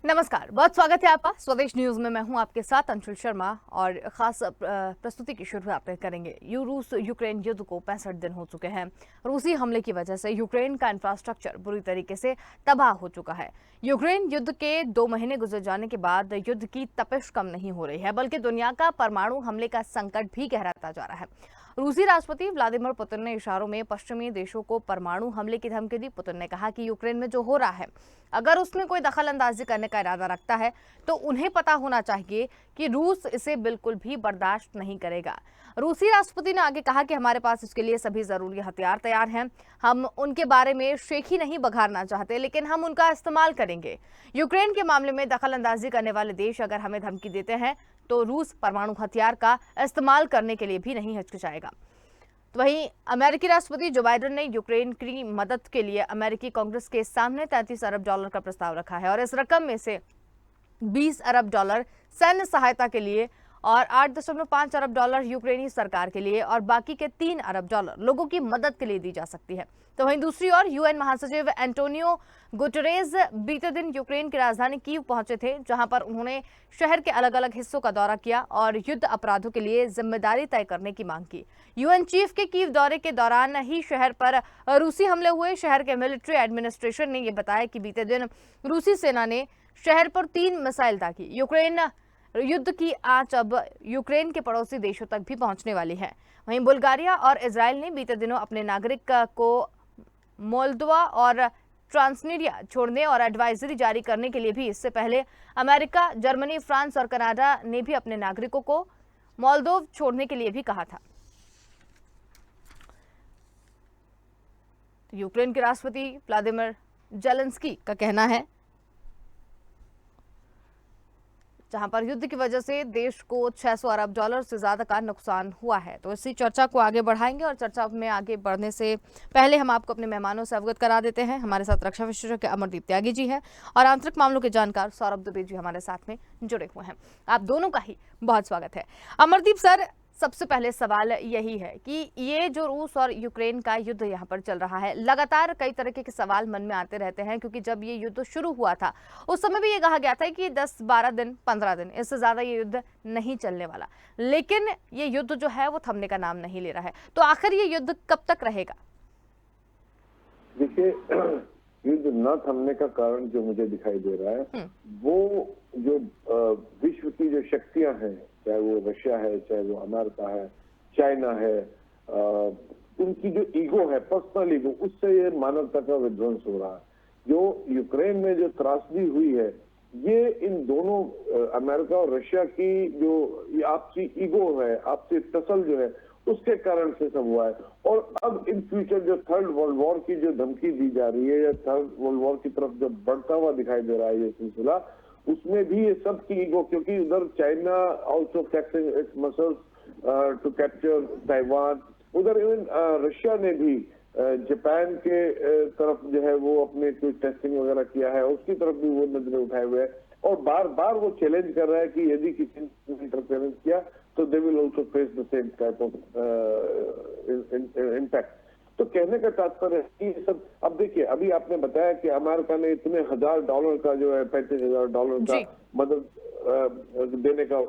नमस्कार, बहुत स्वागत है आपका स्वदेश न्यूज में। मैं हूं आपके साथ अंशुल शर्मा और खास प्रस्तुति की शुरुआत करेंगे। रूस यूक्रेन युद्ध को 65 दिन हो चुके हैं। रूसी हमले की वजह से यूक्रेन का इंफ्रास्ट्रक्चर बुरी तरीके से तबाह हो चुका है। यूक्रेन युद्ध के 2 महीने गुजर जाने के बाद युद्ध की तपिश कम नहीं हो रही है, बल्कि दुनिया का परमाणु हमले का संकट भी गहराता जा रहा है। रूसी राष्ट्रपति व्लादिमीर पुतिन ने इशारों में पश्चिमी देशों को परमाणु हमले की धमकी दी। पुतिन ने कहा कि यूक्रेन में जो हो रहा है, अगर उसमें कोई दखल अंदाजी करने का इरादा रखता है तो उन्हें पता होना चाहिए कि रूस इसे बिल्कुल भी बर्दाश्त नहीं करेगा। रूसी राष्ट्रपति ने आगे कहा कि हमारे पास इसके लिए सभी जरूरी हथियार तैयार हैं। हम उनके बारे में शेखी नहीं बघारना चाहते, लेकिन हम उनका इस्तेमाल करेंगे। यूक्रेन के मामले में दखल अंदाजी करने वाले देश अगर हमें धमकी देते हैं तो रूस परमाणु हथियार का इस्तेमाल करने के लिए भी नहीं हिचकिचाएगा। तो वहीं अमेरिकी राष्ट्रपति जो बाइडेन ने यूक्रेन की मदद के लिए अमेरिकी कांग्रेस के सामने $33 अरब का प्रस्ताव रखा है और इस रकम में से $20 अरब सैन्य सहायता के लिए और $8.5 अरब यूक्रेनी सरकार के लिए और बाकी के $3 अरब लोगों की मदद के लिए दी जा सकती है। तो वहीं दूसरी ओर यूएन महासचिव एंटोनियो गुटेरेस बीते दिन यूक्रेन की राजधानी कीव पहुंचे थे, जहां पर उन्होंने शहर के अलग अलग हिस्सों का दौरा किया और युद्ध अपराधों के लिए जिम्मेदारी तय करने की मांग की। यूएन चीफ के कीव दौरे के दौरान ही शहर पर रूसी हमले हुए। शहर के मिलिट्री एडमिनिस्ट्रेशन ने यह बताया कि बीते दिन रूसी सेना ने शहर पर 3 मिसाइल दागी। यूक्रेन युद्ध की आंच अब यूक्रेन के पड़ोसी देशों तक भी पहुंचने वाली है। वहीं बुल्गारिया और इजराइल ने बीते दिनों अपने नागरिक को मोल्दोवा और ट्रांसनिस्ट्रिया छोड़ने और एडवाइजरी जारी करने के लिए भी इससे पहले अमेरिका, जर्मनी, फ्रांस और कनाडा ने भी अपने नागरिकों को मोल्दोव छोड़ने के लिए भी कहा था। तो यूक्रेन के राष्ट्रपति व्लादिमीर जेलेंस्की का कहना है, जहां पर युद्ध की वजह से देश को $600 अरब से ज्यादा का नुकसान हुआ है। तो इसी चर्चा को आगे बढ़ाएंगे और चर्चा में आगे बढ़ने से पहले हम आपको अपने मेहमानों से अवगत करा देते हैं। हमारे साथ रक्षा विशेषज्ञ अमरदीप त्यागी जी हैं और आंतरिक मामलों के जानकार सौरभ दुबे जी हमारे साथ में जुड़े हुए हैं। आप दोनों का ही बहुत स्वागत है। अमरदीप सर, सबसे पहले सवाल यही है कि ये जो रूस और यूक्रेन का युद्ध यहाँ पर चल रहा है, लगातार कई तरह के सवाल मन में आते रहते हैं, क्योंकि जब ये युद्ध शुरू हुआ था उस समय भी ये कहा गया था कि 10-12 दिन, 15 दिन, इससे ज्यादा ये युद्ध नहीं चलने वाला। लेकिन ये युद्ध जो है वो थमने का नाम नहीं ले रहा है। तो आखिर ये युद्ध कब तक रहेगा? देखिए, युद्ध न थमने का कारण जो मुझे दिखाई दे रहा है वो जो विश्व की जो शक्तियां हैं, चाहे वो रशिया है, चाहे वो अमेरिका है, चाइना है, उनकी जो ईगो है, पर्सनल ईगो, उससे ये मानवता का विध्वंस हो रहा है। जो यूक्रेन में जो त्रासदी हुई है, ये इन दोनों अमेरिका और रशिया की जो आपसी ईगो है, आपसी टसल जो है, उसके कारण से सब हुआ है। और अब इन फ्यूचर जो थर्ड वर्ल्ड वॉर की जो धमकी दी जा रही है या थर्ड वर्ल्ड वॉर की तरफ जो बढ़ता हुआ दिखाई दे रहा है ये सिलसिला, उसमें भी ये सब की ईगो, क्योंकि उधर China also flexing its muscles to capture Taiwan, उधर इवन रशिया ने भी जापान के तरफ जो है वो अपने कोई टेस्टिंग वगैरह किया है, उसकी तरफ भी वो नजरें उठाए हुए है और बार बार वो चैलेंज कर रहा है कि यदि किसी ने इंटरफेरेंस किया तो they will also face the same type of impact. तो कहने का तात्पर्य है कि ये सब, अब देखिए, अभी आपने बताया कि अमेरिका ने इतने $1,000 का जो है $35,000 का मदद देने का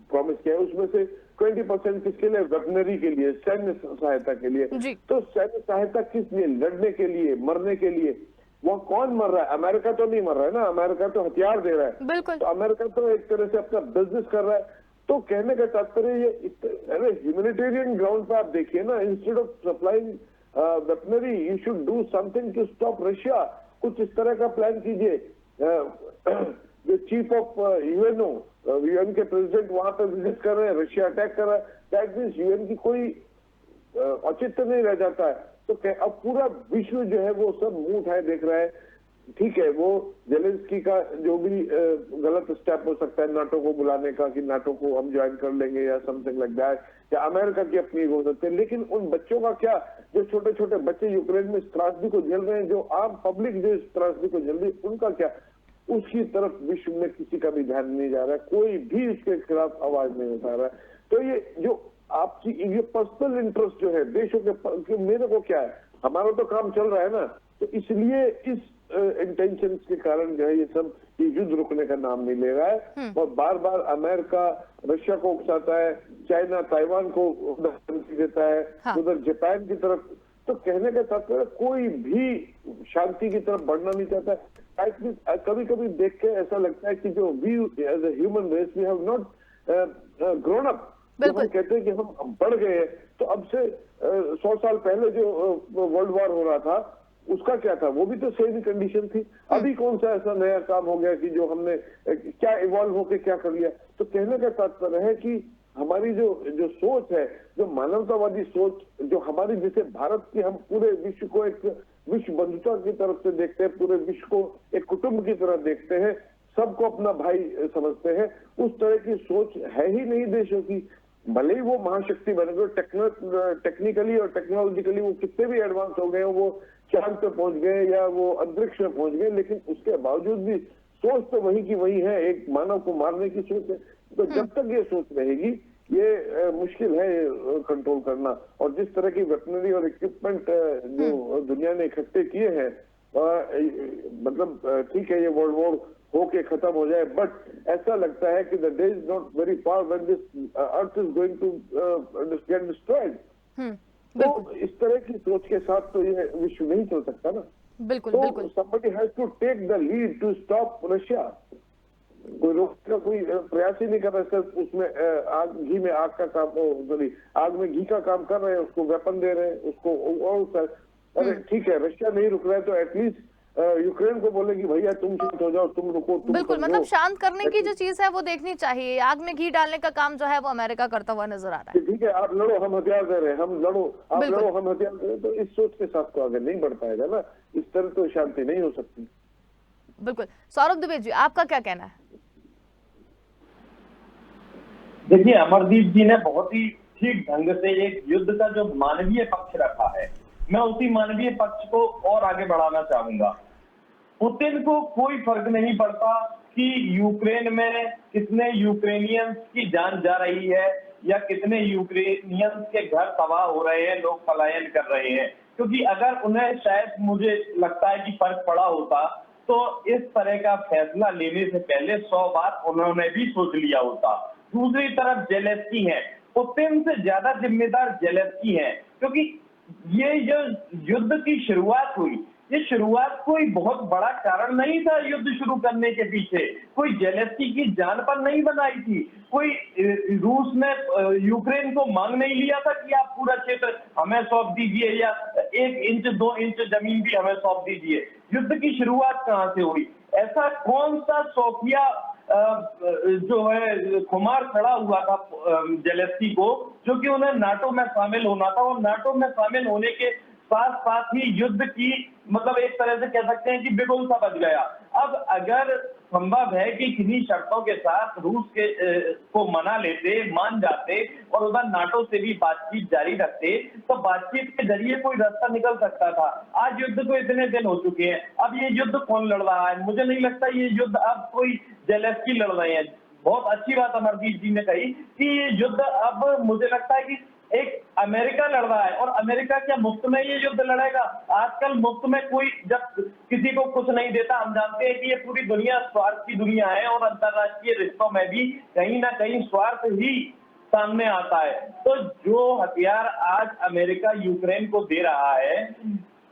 प्रॉमिस किया है, उसमें से 20% किसके लिए? वेटनरी के लिए, सैन्य सहायता के लिए। तो सैन्य सहायता किस लिए? लड़ने के लिए, मरने के लिए। वो कौन मर रहा है? अमेरिका तो नहीं मर रहा है ना, अमेरिका तो हथियार दे रहा है। बिल्कुल। तो अमेरिका तो एक तरह से अपना बिजनेस कर रहा है। तो कहने का तात्पर्य ये, अरे ह्यूमैनिटेरियन ग्राउंड पर आप देखिए ना, instead of supplying weaponry you should do something to stop Russia. कुछ इस तरह का प्लान कीजिए। जो चीफ ऑफ यूएनओ, यूएन के प्रेसिडेंट वहां पर विजिट कर रहे हैं, रशिया अटैक कर रहा है, दैट मींस यूएन की कोई औचित्य नहीं रह जाता है। तो अब पूरा विश्व जो है वो सब मुंह उठाए देख रहा है। ठीक है, वो जेलेंस्की का जो भी गलत स्टेप हो सकता है नाटो को बुलाने का, कि नाटो को हम ज्वाइन कर लेंगे या समथिंग लाइक दैट, या अमेरिका की अपनी हो सकते हैं, लेकिन उन बच्चों का क्या, जो छोटे छोटे बच्चे यूक्रेन में इस त्रासदी को झेल रहे हैं, जो आम पब्लिक जो इस त्रासदी को झेल रही है, उनका क्या? उसकी तरफ विश्व में किसी का भी ध्यान नहीं जा रहा है, कोई भी इसके खिलाफ आवाज नहीं उठा रहा है। तो ये जो आपकी ये पर्सनल इंटरेस्ट जो है देशों के, मेरे को क्या है, हमारा तो काम चल रहा है ना, तो इसलिए इस इंटेंशंस के कारण जो है ये सब ये युद्ध रुकने का नाम नहीं ले रहा है और बार बार अमेरिका रशिया को उकसाता है, चाइना ताइवान को धमकी देता है, हाँ। उधर जापान की तरफ। तो कहने का तात्पर्य कोई भी शांति की तरफ बढ़ना नहीं चाहता। कभी कभी देख के ऐसा लगता है कि जो we as a human race we have not grown up. जब हम कहते हैं कि हम बढ़ गए हैं, तो अब से 100 साल पहले जो वर्ल्ड वॉर हो रहा था उसका क्या था, वो भी तो सेम कंडीशन थी। अभी कौन सा ऐसा नया काम हो गया कि जो हमने क्या इवॉल्व होके क्या कर लिया। तो कहने का तात्पर्य है कि हमारी जो सोच है, जो मानवतावादी सोच, जो हमारी जैसे भारत की, हम पूरे विश्व को एक विश्व बंधुता की तरफ से देखते हैं, पूरे विश्व को एक कुटुंब की तरह देखते हैं, सबको अपना भाई समझते हैं, उस तरह की सोच है ही नहीं देशों की। भले ही वो महाशक्ति बन गए, टेक्निकली और टेक्नोलॉजिकली वो कितने भी एडवांस हो गए, वो चांद पे पहुंच गए या वो अंतरिक्ष में पहुंच गए, लेकिन उसके बावजूद भी सोच तो वही की वही है, एक मानव को मारने की सोच है। तो जब तक ये सोच रहेगी ये मुश्किल है कंट्रोल करना। और जिस तरह की वेपनरी और इक्विपमेंट जो दुनिया ने इकट्ठे किए हैं, मतलब ठीक है ये वर्ल्ड वॉर होके खत्म हो जाए, बट ऐसा लगता है कि the day is not very far when this earth is going to get destroyed. तो इस तरह की सोच के साथ तो ये विश्व नहीं चल सकता ना। बिल्कुल तो बिल्कुल। somebody has to take the lead to stop Russia। कोई रोकने का कोई प्रयास ही नहीं कर रहा, सिर्फ उसमें घी में आग का काम, सॉरी आग में घी का काम कर रहे हैं, उसको वेपन दे रहे हैं उसको। और अरे ठीक है रशिया नहीं रुक रहा है तो एटलीस्ट यूक्रेन को बोले कि भैया तुम शांत हो जाओ, तुम रुको, तुम बिल्कुल, समझो। मतलब शांत करने की जो चीज है वो देखनी चाहिए। आग में घी डालने का काम जो है वो अमेरिका करता हुआ नजर आ रहा है। ठीक है आप लड़ो, हम हथियार दे रहे हैं, हम लड़ो, आप बिल्कुल। लड़ो, हम हथियार दे रहे हैं। तो इस सोच के साथ तो आगे नहीं बढ़ पाएगा ना, इस तरह तो शांति नहीं हो सकती। बिल्कुल। सौरभ दुबे जी, आपका क्या कहना है? देखिए, अमरदीप जी ने बहुत ही ठीक ढंग से एक युद्ध का जो मानवीय पक्ष रखा है, मैं उसी मानवीय पक्ष को और आगे बढ़ाना चाहूंगा। पुतिन को कोई फर्क नहीं पड़ता कि यूक्रेन में कितने यूक्रेनियंस की जान जा रही है या कितने यूक्रेनियंस के घर तबाह हो रहे हैं, लोग पलायन कर रहे हैं, क्योंकि अगर उन्हें शायद मुझे लगता है कि फर्क पड़ा होता तो इस तरह का फैसला लेने से पहले 100 बार उन्होंने भी सोच लिया होता। दूसरी तरफ जेलेंस्की है, पुतिन से ज्यादा जिम्मेदार जेलेंस्की है, क्योंकि ये जो युद्ध की शुरुआत हुई, ये शुरुआत कोई बहुत बड़ा कारण नहीं था युद्ध शुरू करने के पीछे, कोई जेलेंस्की की जान पर नहीं बनाई थी, कोई रूस ने यूक्रेन को मांग नहीं लिया था कि आप पूरा क्षेत्र हमें सौंप दीजिए या 1 इंच 2 इंच जमीन भी हमें सौंप दीजिए। युद्ध की शुरुआत कहां से हुई? ऐसा कौन सा सोफिया जो है खुमार खड़ा हुआ था जेलेंस्की को, जो कि उन्हें नाटो में शामिल होना था, और नाटो में शामिल होने के साथ साथ ही युद्ध की मतलब एक तरह से कह सकते हैं कि बिगुल सा बच गया। अब अगर संभव है कि किन्हीं शर्तों के साथ रूस के को मना लेते, मान जाते और उधर नाटो से भी बातचीत जारी रखते, तो बातचीत के जरिए कोई रास्ता निकल सकता था। आज युद्ध को इतने दिन हो चुके हैं, अब ये युद्ध कौन लड़ रहा है? मुझे नहीं लगता ये युद्ध अब कोई जेलेंस्की लड़ रहे हैं। बहुत अच्छी बात अमरदीप जी ने कही कि ये युद्ध अब मुझे लगता है कि एक अमेरिका लड़ रहा है, और अमेरिका क्या मुफ्त में ये युद्ध लड़ेगा? आजकल मुफ्त में कोई जब किसी को कुछ नहीं देता, हम जानते हैं कि ये पूरी दुनिया स्वार्थ की दुनिया है, और अंतरराष्ट्रीय रिश्तों में भी कहीं ना कहीं स्वार्थ ही सामने आता है। तो जो हथियार आज अमेरिका यूक्रेन को दे रहा है,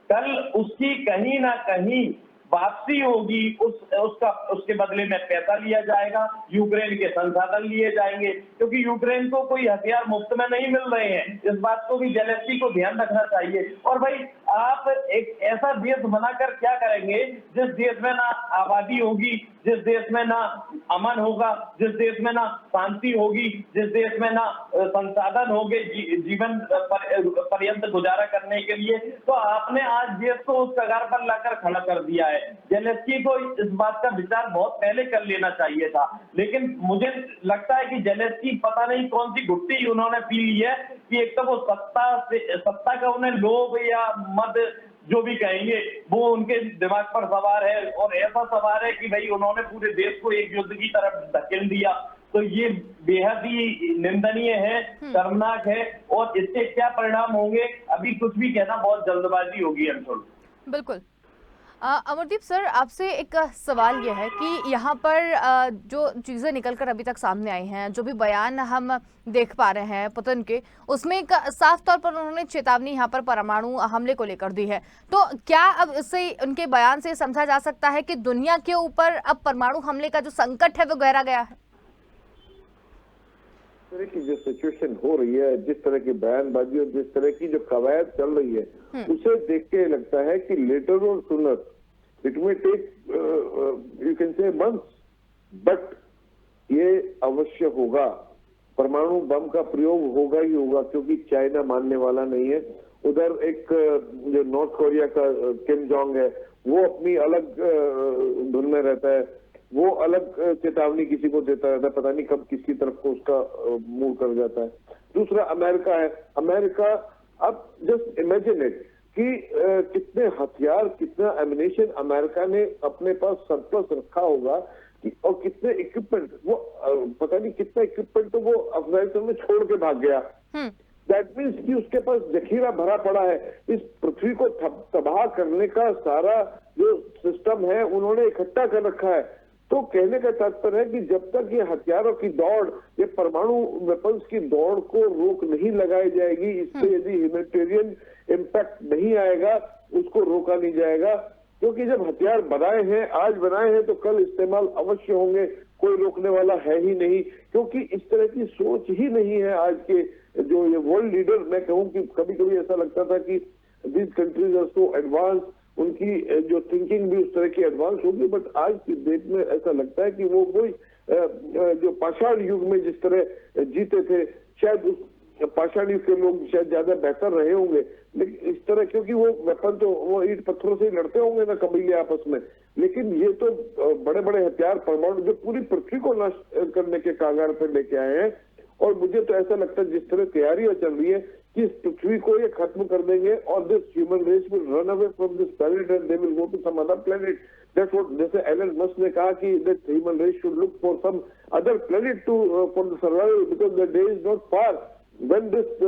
कल उसकी कहीं ना कहीं वापसी होगी, उसके बदले में पैसा लिया जाएगा, यूक्रेन के संसाधन लिए जाएंगे, क्योंकि यूक्रेन को कोई हथियार मुफ्त में नहीं मिल रहे हैं। इस बात को भी जेलेंस्की को ध्यान रखना चाहिए। और भाई आप एक ऐसा देश बनाकर क्या करेंगे जिस देश में ना आबादी होगी, जिस देश में ना अमन होगा, जिस देश में ना शांति होगी, जिस देश में ना संसाधन होंगे जीवन पर्यंत गुजारा करने के लिए, तो आपने आज देश को उस कगार पर लाकर खड़ा कर दिया है। जेलेंस्की को इस बात का विचार बहुत पहले कर लेना चाहिए था, लेकिन मुझे लगता है कि जेलेंस्की पता नहीं कौन सी घुट्टी उन्होंने पी ली है कि एक तो वो सत्ता का उन्हें लोभ या मद जो भी कहेंगे वो उनके दिमाग पर सवार है, और ऐसा सवार है कि भाई उन्होंने पूरे देश को एक युद्ध की तरफ धकेल दिया। तो ये बेहद ही निंदनीय है, शर्मनाक है, और इससे क्या परिणाम होंगे अभी कुछ भी कहना बहुत जल्दबाजी होगी। बिल्कुल। अमरदीप सर, आपसे एक सवाल यह है कि यहाँ पर जो चीज़ें निकलकर अभी तक सामने आई हैं, जो भी बयान हम देख पा रहे हैं पुतिन के, उसमें एक साफ तौर पर उन्होंने चेतावनी यहाँ पर परमाणु हमले को लेकर दी है। तो क्या अब इससे, उनके बयान से समझा जा सकता है कि दुनिया के ऊपर अब परमाणु हमले का जो संकट है वो गहरा गया है? इस तरह की जो सिचुएशन हो रही है, जिस तरह की बयानबाजी और जिस तरह की जो कवायद चल रही है, उसे देख के लगता है कि लेटर और सुनर इट में take you can say months, but ये अवश्य होगा। परमाणु बम का प्रयोग होगा ही होगा, क्योंकि चाइना मानने वाला नहीं है। उधर एक जो नॉर्थ कोरिया का किम जोंग है, वो अपनी अलग धुन में रहता है, वो अलग चेतावनी किसी को देता रहता है, पता नहीं कब किसकी तरफ को उसका मुंह कर जाता है। दूसरा अमेरिका है। अमेरिका, अब जस्ट इमेजिन इट कि कितने हथियार, कितना एमिनेशन अमेरिका ने अपने पास सरप्लस रखा होगा और कितने इक्विपमेंट, वो पता नहीं कितना इक्विपमेंट तो वो अफगानिस्तान में छोड़ के भाग गया। दैट मीन्स कि उसके पास जखीरा भरा पड़ा है। इस पृथ्वी को तबाह करने का सारा जो सिस्टम है उन्होंने इकट्ठा कर रखा है। तो कहने का तात्पर्य है कि जब तक ये हथियारों की दौड़, ये परमाणु वेपन्स की दौड़ को रोक नहीं लगाई जाएगी, इससे यदि ह्यूमैनिटेरियन इम्पैक्ट नहीं आएगा, उसको रोका नहीं जाएगा। क्योंकि जब हथियार बनाए हैं, आज बनाए हैं, तो कल इस्तेमाल अवश्य होंगे, कोई रोकने वाला है ही नहीं। क्योंकि इस तरह की सोच ही नहीं है आज के जो ये वर्ल्ड लीडर। मैं कहूँ कि कभी कभी ऐसा लगता था कि these countries are so advance, उनकी जो थिंकिंग भी उस तरह की एडवांस होगी, बट आज की डेट में ऐसा लगता है कि वो कोई जो पाषाण युग में जिस तरह जीते थे, शायद उस पाषाण युग के लोग शायद ज्यादा बेहतर रहे होंगे। लेकिन इस तरह, क्योंकि वो वेपन तो वो ईंट पत्थरों से ही लड़ते होंगे ना कबीले आपस में, लेकिन ये तो बड़े बड़े हथियार, परमाणु, जो पूरी पृथ्वी को नष्ट करने के कागार पर लेके आए हैं। और मुझे तो ऐसा लगता है जिस तरह तैयारियां चल रही है कि इस पृथ्वी को ये खत्म कर देंगे और this human race will run away from this planet and they will go to some other planet. That's what, जैसे एलन मस्क ने कहा कि that human race should look for some other planet to for the survival, because the day is not far when this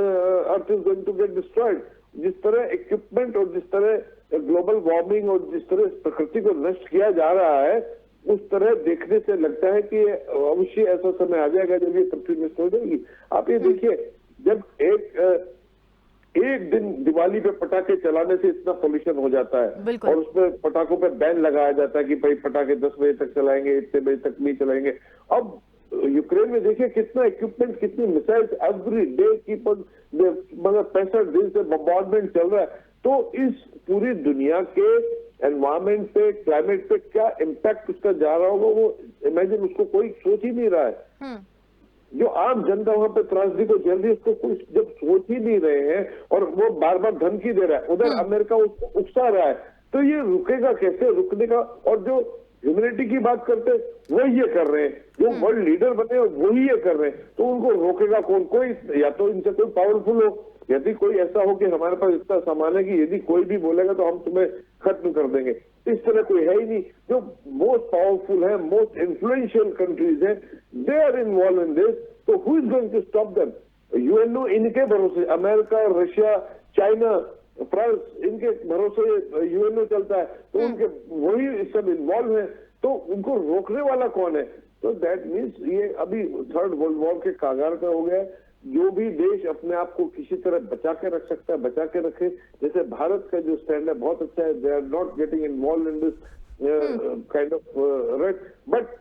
earth is going to get destroyed. जिस तरह equipment और जिस तरह global warming और जिस तरह प्रकृति को नष्ट किया जा रहा है, उस तरह देखने से लगता है कि अवश्य ऐसा समय आ जाएगा जब ये पृथ्वी नष्ट हो जाएगी। आप ये देखिए, जब एक दिन दिवाली पे पटाखे चलाने से इतना पोल्यूशन हो जाता है और उसमें पटाखों पे बैन लगाया जाता है कि भाई पटाखे 10 बजे तक चलाएंगे, इतने बजे तक नहीं चलाएंगे। अब यूक्रेन में देखिए कितना इक्विपमेंट, कितनी मिसाइल्स एवरी डे की, मतलब 65 दिन से बम्बार्डमेंट चल रहा है। तो इस पूरी दुनिया के एनवायरमेंट पे, क्लाइमेट पे क्या इम्पैक्ट उसका जा रहा होगा, वो इमेजिन, उसको कोई सोच ही नहीं रहा है। जो आम जनता वहां पे त्रासदी को झेल रही है, उसको कोई जब सोच ही नहीं रहे हैं और वो बार बार धमकी दे रहा है, उधर अमेरिका उसको उकसा रहा है, तो ये रुकेगा कैसे? रुकने का, और जो ह्यूमैनिटी की बात करते वो ये कर रहे हैं, जो वर्ल्ड लीडर बने वही ये कर रहे हैं, तो उनको रोकेगा कौन? कोई, या तो इनसे कोई पावरफुल हो, यदि कोई ऐसा हो कि हमारे पास इतना सामान है कि यदि कोई भी बोलेगा तो हम तुम्हें खत्म कर देंगे, इस तरह कोई है ही नहीं। जो मोस्ट पावरफुल है, मोस्ट इन्फ्लुएंशियल कंट्रीज हैं, they are involve in this, तो who is going to stop them? UNO इनके भरोसे, अमेरिका, रशिया, चाइना, फ्रांस, इनके भरोसे यूएनओ चलता है, तो उनके वही सब इन्वॉल्व है, तो उनको रोकने वाला कौन है? तो दैट मीन्स ये अभी थर्ड वर्ल्ड वॉर के कागार का हो गया है। जो भी देश अपने आप को किसी तरह बचा के रख सकता है, बचा के रखे। जैसे भारत का जो स्टैंड है बहुत अच्छा है, they are not getting involve in this kind of rate, but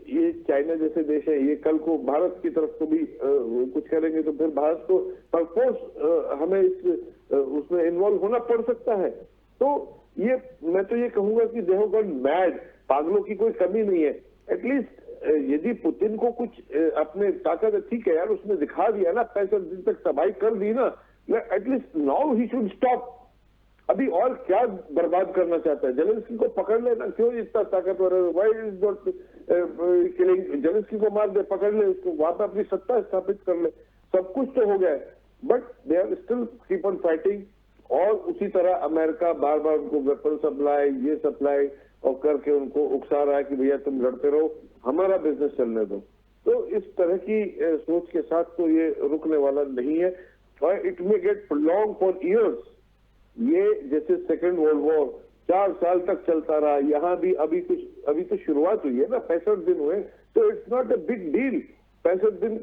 ये चाइना जैसे देश है, ये कल को भारत की तरफ को भी कुछ करेंगे, तो फिर भारत को परफोर्स हमें उसमें इन्वॉल्व होना पड़ सकता है। तो ये, मैं तो ये कहूंगा कि दे हैव गॉन मैड, पागलों की कोई कमी नहीं है। एटलीस्ट यदि पुतिन को कुछ अपने ताकत, ठीक है यार, उसने दिखा दिया ना, 65 दिन तक तबाही कर दी ना, at least now he should stop. अभी और क्या बर्बाद करना चाहता है? जेलेंस्की को पकड़ लेना, क्यों इतना ताकतवर है? Why is not killing? Zelensky को मार दे, पकड़ ले उसको, वहां पर अपनी सत्ता स्थापित कर ले, सब कुछ तो हो गया है, but they are still keep on fighting. और उसी तरह अमेरिका बार बार उनको वेपन सप्लाई, ये सप्लाई और करके उनको उकसा रहा है कि भैया तुम लड़ते रहो, हमारा बिजनेस चलने दो। तो इस तरह की सोच के साथ तो ये रुकने वाला नहीं है, और it may gate prolong for years. ये जैसे सेकेंड वर्ल्ड वॉर 4 साल तक चलता रहा। यहाँ भी अभी तो शुरुआत हुई है ना, 65 दिन हुए, तो it's not a big deal. 65 दिन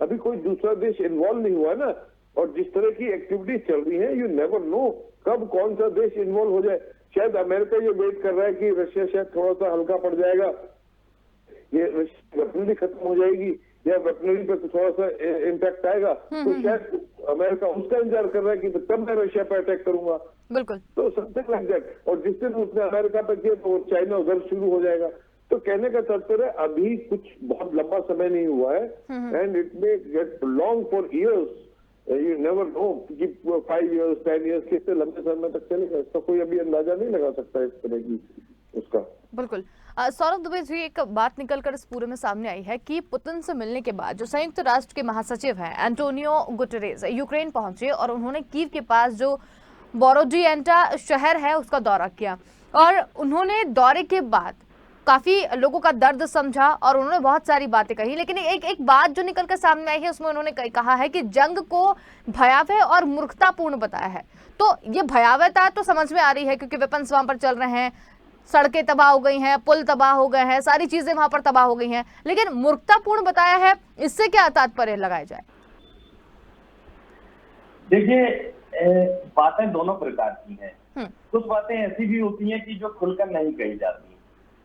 अभी कोई दूसरा देश इन्वॉल्व नहीं हुआ ना। और जिस तरह की एक्टिविटीज चल रही है, यू नेवर नो कब कौन सा देश इन्वॉल्व हो जाए। शायद अमेरिका ये वेट कर रहा है कि रशिया शायद थोड़ा सा हल्का पड़ जाएगा, ये वेपनरी खत्म हो जाएगी या वेपनरी पे थोड़ा सा इम्पैक्ट आएगा, तो शायद अमेरिका उसका इंतजार कर रहा है कि तब मैं रशिया पे अटैक करूंगा। बिल्कुल। तो समथिंग लाइक दैट। और जिस दिन उसने अमेरिका पे किया तो चाइना उधर शुरू हो जाएगा। तो कहने का तात्पर्य अभी कुछ बहुत लंबा समय नहीं हुआ है, and it may gate long for years. You never know कि 5 इयर्स 10 इयर्स कितने लंबे समय तक चलेगा, इसका कोई अभी अंदाजा नहीं लगा सकता इस तरह की उसका। बिल्कुल। सौरभ दुबे जी, एक बात निकलकर इस पूरे में सामने आई है कि पुतिन से मिलने के बाद जो संयुक्त राष्ट्र के महासचिव हैं एंटोनियो गुटेरेस यूक्रेन पहुंचे और उन्होंने कीव के पास जो बोरोडिएंटा शहर है उसका दौरा किया, और उन्होंने दौरे के बाद काफी लोगों का दर्द समझा और उन्होंने बहुत सारी बातें कही। लेकिन एक बात जो निकलकर सामने आई है उसमें उन्होंने कहा है कि जंग को भयावह और मूर्खतापूर्ण बताया है। तो ये भयावहता तो समझ में आ रही है क्योंकि वेपन्स वहां पर चल रहे हैं, सड़कें तबाह हो गई हैं, पुल तबाह हो गए हैं, सारी चीजें वहां पर तबाह हो गई हैं, लेकिन मूर्खतापूर्ण बताया है, इससे क्या तात्पर्य लगाया जाए? देखिए, बातें दोनों प्रकार की हैं। कुछ बातें ऐसी भी होती हैं कि जो खुलकर नहीं कही जाती।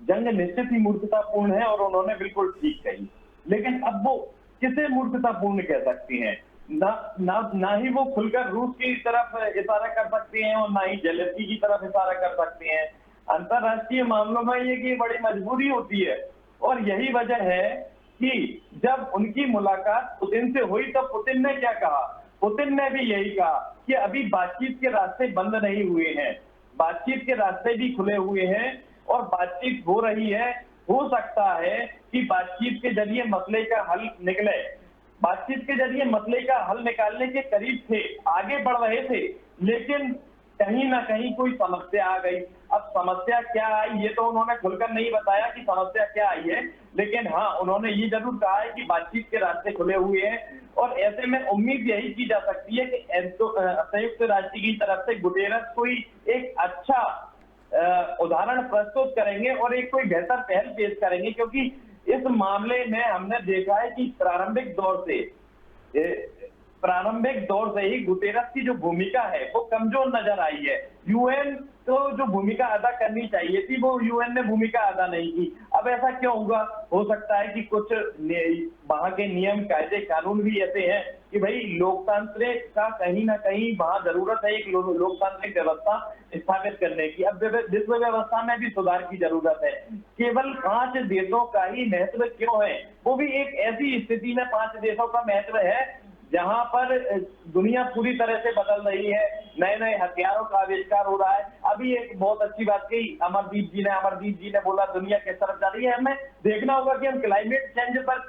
जंग निश्चित ही मूर्खतापूर्ण है और उन्होंने बिल्कुल ठीक कही, लेकिन अब वो किसे मूर्खतापूर्ण कह सकती हैं? ना ही वो खुलकर रूस की तरफ इशारा कर सकते हैं और ना ही जेलेंस्की की तरफ इशारा कर सकते हैं। अंतरराष्ट्रीय मामलों में ये की बड़ी मजबूरी होती है, और यही वजह है कि जब उनकी मुलाकात पुतिन से हुई तो पुतिन ने क्या कहा? पुतिन ने भी यही कहा कि अभी बातचीत के रास्ते बंद नहीं हुए हैं, बातचीत के रास्ते भी खुले हुए हैं और बातचीत हो रही है। हो सकता है कि बातचीत के जरिए मसले का हल निकले। बातचीत के जरिए मसले का हल निकालने के करीब थे, आगे बढ़ रहे थे, लेकिन कहीं ना कहीं कोई समस्या आ गई। अब समस्या क्या आई ये तो उन्होंने खुलकर नहीं बताया कि समस्या क्या आई है, लेकिन हाँ, उन्होंने ये जरूर कहा है कि बातचीत के रास्ते खुले हुए हैं। और ऐसे में उम्मीद यही की जा सकती है कि संयुक्त राष्ट्र की तरफ से गुटेरस कोई एक अच्छा उदाहरण प्रस्तुत करेंगे और एक कोई बेहतर पहल पेश करेंगे, क्योंकि इस मामले में हमने देखा है कि प्रारंभिक दौर से ही गुटेरस की जो भूमिका है वो कमजोर नजर आई है। यूएन तो जो भूमिका अदा करनी चाहिए थी वो यूएन ने भूमिका अदा नहीं की। अब ऐसा क्यों हुआ? हो सकता है कि कुछ वहां के नियम कायदे कानून भी ऐसे हैं कि भाई लोकतंत्र का कहीं ना कहीं वहां जरूरत है एक लोकतांत्रिक व्यवस्था स्थापित करने की। अब विश्व व्यवस्था में भी सुधार की जरूरत है। केवल 5 देशों का ही महत्व क्यों है? वो भी एक ऐसी स्थिति में 5 देशों का महत्व है जहां पर दुनिया पूरी तरह से बदल रही है, नए नए हथियारों का आविष्कार हो रहा है। अभी एक बहुत अच्छी बात कही अमरदीप जी ने बोला दुनिया किस तरफ जा रही है। हमें देखना होगा कि हम क्लाइमेट चेंज पर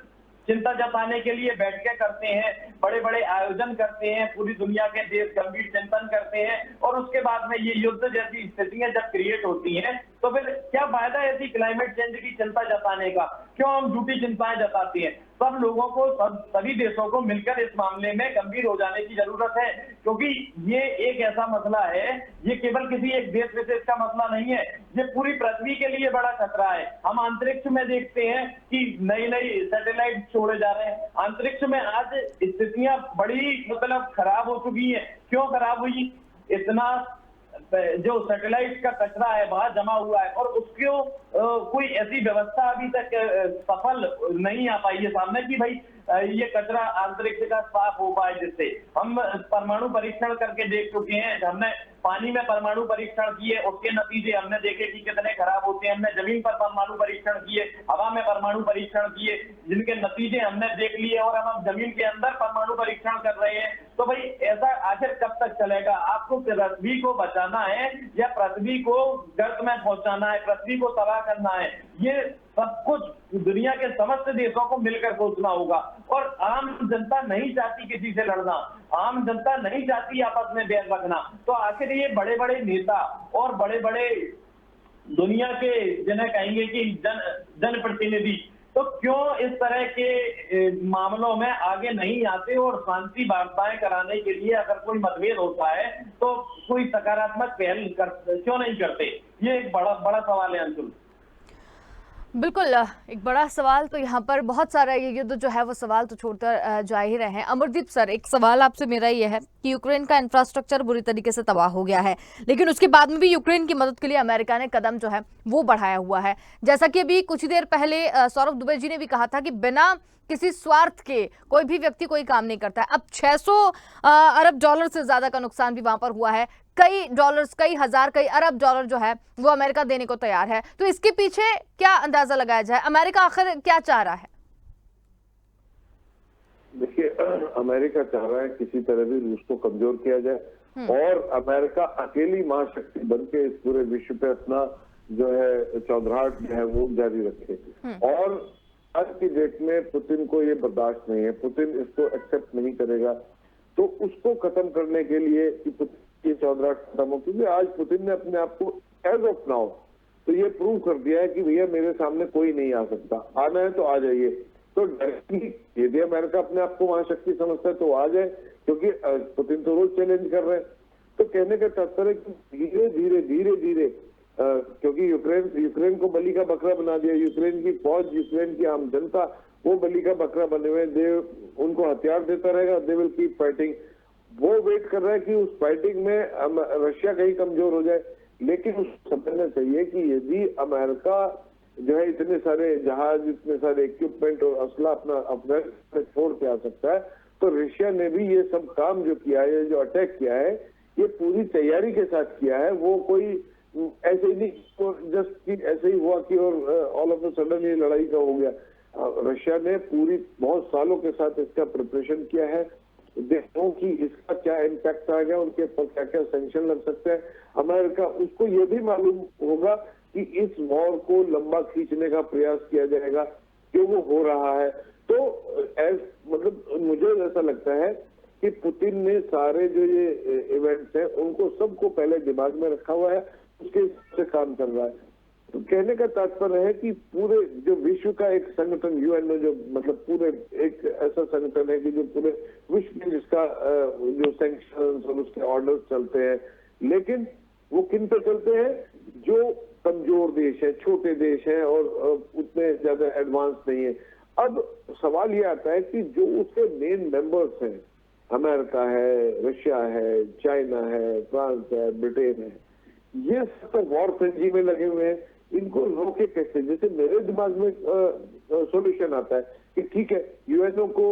चिंता जताने के लिए बैठकें करते हैं, बड़े बड़े आयोजन करते हैं, पूरी दुनिया के देश गंभीर चिंतन करते हैं, और उसके बाद में ये युद्ध जैसी स्थितियां जब क्रिएट होती हैं तो फिर क्या फायदा ऐसी क्लाइमेट चेंज की चिंता जताने का? क्यों हम झूठी चिंताएं जताती हैं? सब लोगों को, सभी देशों को मिलकर इस मामले में गंभीर हो जाने की जरूरत है, क्योंकि ये एक ऐसा मसला है, ये केवल किसी एक देश विशेष का मसला नहीं है, ये पूरी पृथ्वी के लिए बड़ा खतरा है। हम अंतरिक्ष में देखते हैं कि नई नई सैटेलाइट छोड़े जा रहे हैं। अंतरिक्ष में आज स्थितियां बड़ी खराब हो चुकी है। क्यों खराब हुई? इतना जो सैटेलाइट का कचरा है वहां जमा हुआ है और उसको कोई ऐसी व्यवस्था अभी तक सफल नहीं आ पाई है सामने कि भाई ये कचरा अंतरिक्ष का साफ हो पाए, जिससे हम परमाणु परीक्षण करके देख चुके हैं। हमने पानी में परमाणु परीक्षण किए, उसके नतीजे हमने देखे कि कितने खराब होते हैं। हमने जमीन पर परमाणु परीक्षण किए, हवा में परमाणु परीक्षण किए, जिनके नतीजे हमने देख लिए, और हम जमीन के अंदर परमाणु परीक्षण कर रहे हैं। तो भाई ऐसा आखिर कब तक चलेगा? आपको पृथ्वी को बचाना है या पृथ्वी को गर्त में पहुंचाना है, पृथ्वी को तबाह करना है? ये सब कुछ दुनिया के समस्त देशों को मिलकर सोचना होगा। और आम जनता नहीं चाहती किसी से लड़ना, आम जनता नहीं चाहती आपस में बैर रखना। तो आखिर ये बड़े बड़े नेता और बड़े बड़े दुनिया के जिन्हें कहेंगे कि जनप्रतिनिधि तो क्यों इस तरह के मामलों में आगे नहीं आते और शांति वार्ताएं कराने के लिए अगर कोई मतभेद होता है तो कोई सकारात्मक पहल क्यों नहीं करते? ये एक बड़ा बड़ा सवाल है अंशुल। बिल्कुल एक बड़ा सवाल। तो यहाँ पर बहुत सारा ये युद्ध जो है वो सवाल तो छोड़कर जा ही रहे हैं। अमरदीप सर, एक सवाल आपसे मेरा ये है कि यूक्रेन का इंफ्रास्ट्रक्चर बुरी तरीके से तबाह हो गया है, लेकिन उसके बाद में भी यूक्रेन की मदद के लिए अमेरिका ने कदम जो है वो बढ़ाया हुआ है। जैसा कि अभी कुछ ही देर पहले सौरभ दुबे जी ने भी कहा था कि बिना किसी स्वार्थ के कोई भी व्यक्ति कोई काम नहीं करता है। अब 600 अरब डॉलर से ज्यादा का नुकसान भी वहां पर हुआ है। कई डॉलर्स, कई हजार, कई अरब डॉलर जो है वो अमेरिका देने को तैयार है। तो इसके पीछे क्या अंदाजा लगाया जाए, अमेरिका आखिर क्या चाह रहा है? देखिए, अमेरिका चाह रहा है किसी तरह भी रूस को कमजोर किया जाए और अमेरिका अकेली महाशक्ति बन के इस पूरे विश्व पे अपना जो है चौधराहट जो है वो जारी रखे। और आज की डेट में पुतिन को ये बर्दाश्त नहीं है, पुतिन इसको एक्सेप्ट नहीं करेगा। तो उसको खत्म करने के लिए कि पुतिन की चौधराहट खत्म हो, क्योंकि आज पुतिन ने अपने आप को एज ऑफ नाउ तो ये प्रूव कर दिया है कि भैया मेरे सामने कोई नहीं आ सकता, आना है तो आ जाइए। तो डायरेक्टली यदि अमेरिका अपने आप को महाशक्ति समझता है तो आ जाए, क्योंकि पुतिन तो रोज चैलेंज कर रहे हैं। तो कहने का तात्पर्य कि धीरे धीरे धीरे धीरे क्योंकि यूक्रेन को बलि का बकरा बना दिया, यूक्रेन की फौज, यूक्रेन की आम जनता वो बलि का बकरा बने हुए, उनको हथियार देता रहेगा, दे विल कीप फाइटिंग। वो वेट कर रहा है कि उस फाइटिंग में रशिया कहीं कमजोर हो जाए। लेकिन उसको समझना चाहिए कि यदि अमेरिका जो है इतने सारे जहाज, इतने सारे इक्विपमेंट और असला अपना छोड़ के आ सकता है, तो रशिया ने भी ये सब काम जो किया है, जो अटैक किया है, ये पूरी तैयारी के साथ किया है। वो कोई ऐसे ही नहीं तो जस्ट कि ऐसे ही हुआ कि और ऑल ऑफ अ सडन ये लड़ाई का हो गया। रशिया ने पूरी बहुत सालों के साथ इसका प्रिपरेशन किया है। देखो कि इसका क्या इम्पैक्ट आएगा, उनके ऊपर क्या क्या सैंक्शन लग सकते हैं। अमेरिका उसको ये भी मालूम होगा कि इस वॉर को लंबा खींचने का प्रयास किया जाएगा, क्यों वो हो रहा है। तो मतलब मुझे ऐसा लगता है कि पुतिन ने सारे जो ये इवेंट्स हैं उनको सबको पहले दिमाग में रखा हुआ है, उसके से काम कर रहा है। तो कहने का तात्पर्य है कि पूरे जो विश्व का एक संगठन यूएन में जो मतलब पूरे एक ऐसा संगठन है कि जो पूरे विश्व में जिसका जो सैंक्शंस और उसके ऑर्डर्स चलते हैं, लेकिन वो किन पे चलते हैं? जो कमजोर देश है, छोटे देश हैं और उतने ज्यादा एडवांस नहीं है। अब सवाल ये आता है कि जो उसके मेन मेंबर्स हैं, अमेरिका है, रशिया है, चाइना है, फ्रांस है, ब्रिटेन है, ये सब तो वॉर फ्रेंजी में लगे हुए हैं। इनको रोके कैसे? जैसे मेरे दिमाग में सॉल्यूशन आता है कि ठीक है, यूएनओ को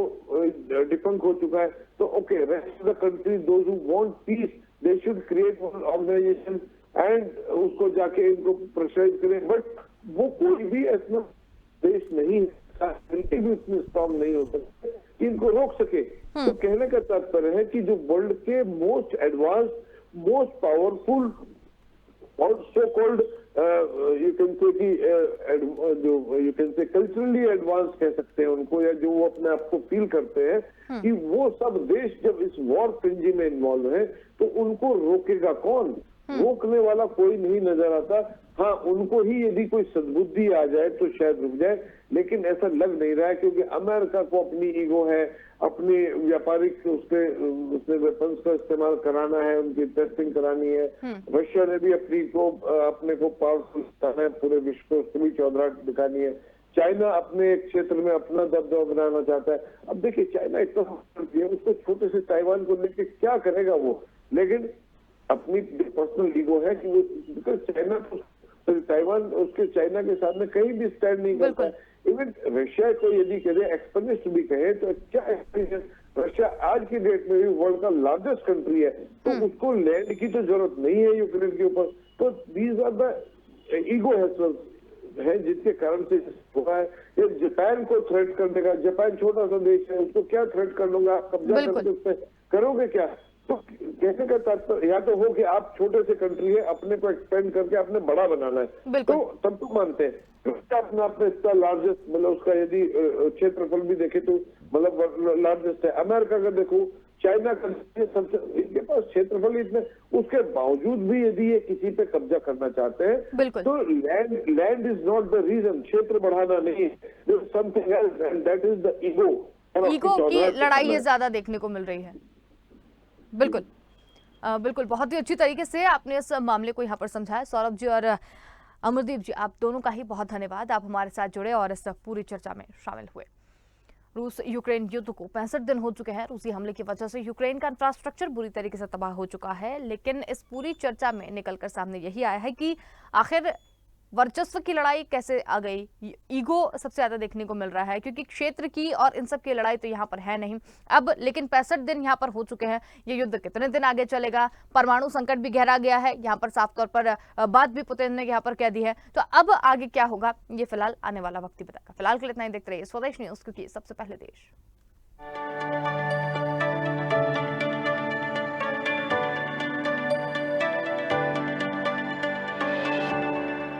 डिफंक हो चुका है, तो okay, rest of the country those who want peace they should create one organisation and उसको जाके इनको प्रेशराइज करें। बट वो कोई भी ऐसा देश नहीं भी उतने स्ट्रॉन्ग नहीं हो सकते कि इनको रोक सके। तो कहने का तात्पर्य है कि जो वर्ल्ड के मोस्ट एडवांस, मोस्ट पावरफुल और सो कॉल्ड यू कैन से कि जो यू कैन से कल्चरली एडवांस कह सकते हैं उनको, या जो वो अपने आप को फील करते हैं कि वो सब देश जब इस वॉर फ्रेंजी में इन्वॉल्व है तो उनको रोकेगा कौन? रोकने वाला कोई नहीं नजर आता। हाँ, उनको ही यदि कोई सद्बुद्धि आ जाए तो शायद रुक जाए, लेकिन ऐसा लग नहीं रहा है, क्योंकि अमेरिका को अपनी ईगो है, अपनी व्यापारिक उसने वेपन्स का इस्तेमाल कराना है, उनकी टेस्टिंग करानी है। रशिया ने भी अपने को पावरफुल दिखाना है, पूरे विश्व को उसकी भी चौधराहट दिखानी है। चाइना अपने एक क्षेत्र में अपना दबदबा बनाना चाहता है। अब देखिए, चाइना इतना उसको छोटे से ताइवान को लेकर क्या करेगा वो, लेकिन अपनी पर्सनल ईगो है कि वो, बिकॉज चाइना तो ताइवान उसके चाइना के सामने कहीं भी स्टैंड नहीं करता है। इवन रशिया को यदि कहे एक्सपेंडिस्ट भी कहे तो क्या एक्सपेंडिस्ट, रशिया आज की डेट में भी वर्ल्ड का लार्जेस्ट कंट्री है, तो उसको लैंड की तो जरूरत नहीं है यूक्रेन के ऊपर। तो दीज आर द ईगो हेसल्स है जिसके कारण से हुआ है। ये जापान को थ्रेट करने का, जापान छोटा सा देश है, उसको क्या थ्रेट कर लूंगा, आप कब्जा करके उस पर करोगे क्या? तो कहने का तात्पर्य या तो हो कि आप छोटे से कंट्री है, अपने को एक्सपेंड करके आपने बड़ा बनाना है, तो तब तो मानते हैं। अपने इसका लार्जेस्ट मतलब उसका यदि क्षेत्रफल भी देखे तो मतलब लार्जेस्ट है। अमेरिका का देखो चाइना का सबसे, इनके पास क्षेत्रफल इतने, उसके बावजूद भी यदि ये किसी पे कब्जा करना चाहते हैं बिल्कुल। तो land is not the reason, क्षेत्र बढ़ाना नहीं, something else and that is the ego. Ego की लड़ाई ये ज्यादा देखने को मिल रही है। बिल्कुल बिल्कुल, बहुत ही अच्छी तरीके से आपने इस मामले को यहाँ पर समझाया। सौरभ जी और अमरदीप जी, आप दोनों का ही बहुत धन्यवाद, आप हमारे साथ जुड़े और इस पूरी चर्चा में शामिल हुए। रूस यूक्रेन युद्ध को 65 दिन हो चुके हैं। रूसी हमले की वजह से यूक्रेन का इंफ्रास्ट्रक्चर बुरी तरीके से तबाह हो चुका है, लेकिन इस पूरी चर्चा में निकलकर सामने यही आया है कि आखिर वर्चस्व की लड़ाई कैसे आ गई। ईगो सबसे ज्यादा देखने को मिल रहा है, क्योंकि क्षेत्र की और इन सब की लड़ाई तो यहाँ पर है नहीं अब, लेकिन 65 दिन यहाँ पर हो चुके हैं। ये युद्ध कितने दिन आगे चलेगा, परमाणु संकट भी गहरा गया है यहाँ पर, साफ तौर पर बात भी पुतिन ने यहाँ पर कह दी है। तो अब आगे क्या होगा ये फिलहाल आने वाला वक्त ही बताएगा। फिलहाल के लिए इतना ही, देखते रहिए स्वदेश न्यूज, क्योंकि सबसे पहले देश।